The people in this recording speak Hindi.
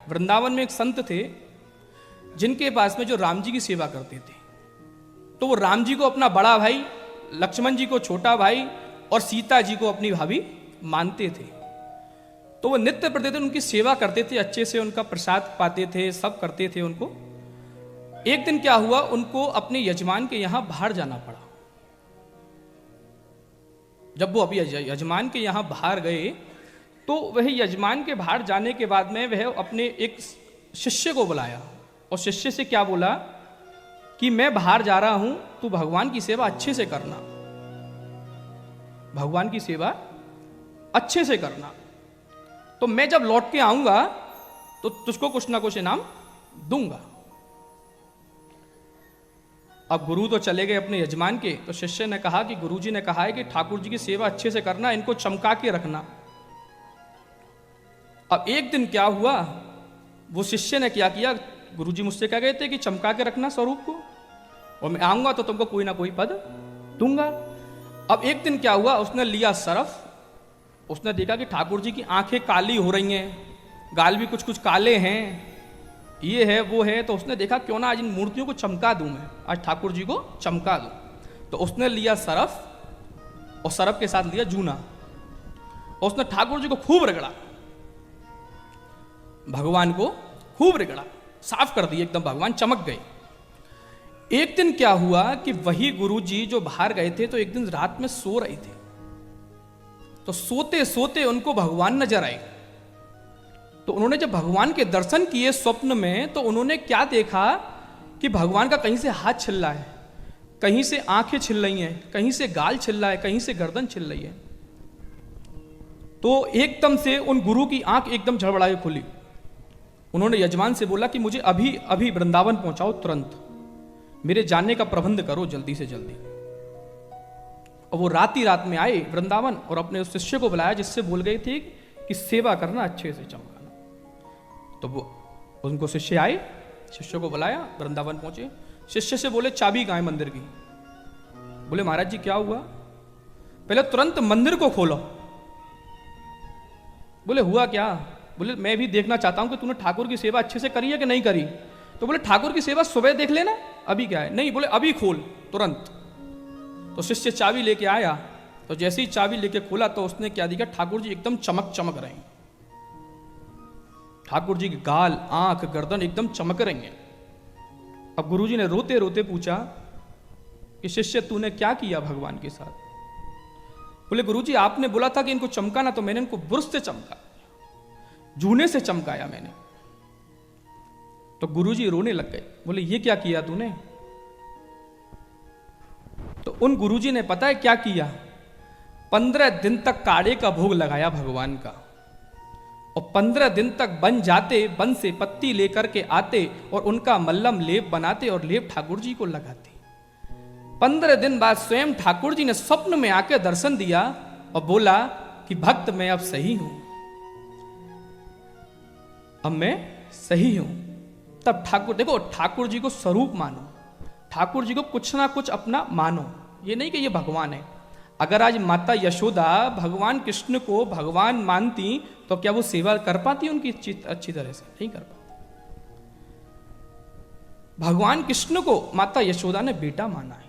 वृंदावन में एक संत थे जिनके पास में जो राम जी की सेवा करते थे। तो वो राम जी को अपना बड़ा भाई, लक्ष्मण जी को छोटा भाई और सीता जी को अपनी भाभी मानते थे। तो वो नित्य प्रतिदिन उनकी सेवा करते थे, अच्छे से उनका प्रसाद पाते थे, सब करते थे उनको। एक दिन क्या हुआ, उनको अपने यजमान के यहां बाहर जाना पड़ा। जब वो अभी यजमान के यहां बाहर गए तो वह यजमान के बाहर जाने के बाद में वह अपने एक शिष्य को बुलाया और शिष्य से क्या बोला कि मैं बाहर जा रहा हूं, तू भगवान की सेवा अच्छे से करना, भगवान की सेवा अच्छे से करना। तो मैं जब लौट के आऊंगा तो तुझको कुछ ना कुछ इनाम दूंगा। अब गुरु तो चले गए अपने यजमान के, तो शिष्य ने कहा कि गुरुजी ने कहा है कि ठाकुर जी की सेवा अच्छे से करना, इनको चमका के रखना। अब एक दिन क्या हुआ, वो शिष्य ने क्या किया, गुरुजी मुझसे कह गए थे कि चमका के रखना स्वरूप को, और मैं आऊंगा तो तुमको कोई ना कोई पद दूंगा। अब एक दिन क्या हुआ, उसने लिया सरफ, उसने देखा कि ठाकुर जी की आंखें काली हो रही हैं, गाल भी कुछ कुछ काले हैं, ये है वो है। तो उसने देखा क्यों ना आज इन मूर्तियों को चमका दूं, मैं आज ठाकुर जी को चमका दूं। तो उसने लिया सरफ और सरफ के साथ लिया जूना, और उसने ठाकुर जी को खूब रगड़ा, भगवान को खूब रगड़ा, साफ कर दिया एकदम, भगवान चमक गए। एक दिन क्या हुआ कि वही गुरु जी जो बाहर गए थे, तो एक दिन रात में सो रहे थे, तो सोते सोते उनको भगवान नजर आए। तो उन्होंने जब भगवान के दर्शन किए स्वप्न में, तो उन्होंने क्या देखा कि भगवान का कहीं से हाथ छिल रहा है, कहीं से आंखें छिल रही हैं, कहीं से गाल छिल रहा है, कहीं से गर्दन छिल रही है। तो एकदम से उन गुरु की आंख एकदम झड़बड़ा के खुली। उन्होंने यजमान से बोला कि मुझे अभी अभी वृंदावन पहुंचाओ, तुरंत मेरे जाने का प्रबंध करो जल्दी से जल्दी। और वो रात ही रात में आए वृंदावन और अपने उस शिष्य को बुलाया जिससे बोल गए थे कि सेवा करना, अच्छे से चमकाना। तो वो उनको शिष्य आए, शिष्य को बुलाया, वृंदावन पहुंचे। शिष्य से बोले चाबी कहाँ है मंदिर की? बोले महाराज जी क्या हुआ? पहले तुरंत मंदिर को खोलो। बोले हुआ क्या? बोले मैं भी देखना चाहता हूं कि तूने ठाकुर की सेवा अच्छे से करी है कि नहीं करी। तो बोले ठाकुर की सेवा सुबह देख लेना, अभी क्या है? नहीं, बोले अभी खोल तुरंत। तो शिष्य चाबी लेके आया, तो जैसे ही चाबी लेके खोला तो उसने क्या देखा, ठाकुर जी एकदम चमक चमक रहे हैं, ठाकुर जी की गाल, आंख, गर्दन एकदम चमक रही है। अब गुरुजी ने रोते रोते पूछा कि शिष्य तूने क्या किया भगवान के साथ? बोले गुरुजी आपने बोला था कि इनको चमकाना, तो मैंने इनको बुर्श से चमका, जूने से चमकाया मैंने। तो गुरुजी रोने लग गए, बोले ये क्या किया तूने? तो उन गुरुजी ने पता है क्या किया, 15 दिन तक काढ़े का भोग लगाया भगवान का, और 15 दिन तक बन जाते, बन से पत्ती लेकर के आते और उनका मल्लम लेप बनाते और लेप ठाकुर जी को लगाते। 15 दिन बाद स्वयं ठाकुर जी ने स्वप्न में आकर दर्शन दिया और बोला कि भक्त मैं अब सही हूं, अब मैं सही हूं। तब ठाकुर, देखो ठाकुर जी को स्वरूप मानो, ठाकुर जी को कुछ ना कुछ अपना मानो, ये नहीं कि ये भगवान है। अगर आज माता यशोदा भगवान कृष्ण को भगवान मानती तो क्या वो सेवा कर पाती उनकी अच्छी तरह से? नहीं कर पाती। भगवान कृष्ण को माता यशोदा ने बेटा माना है,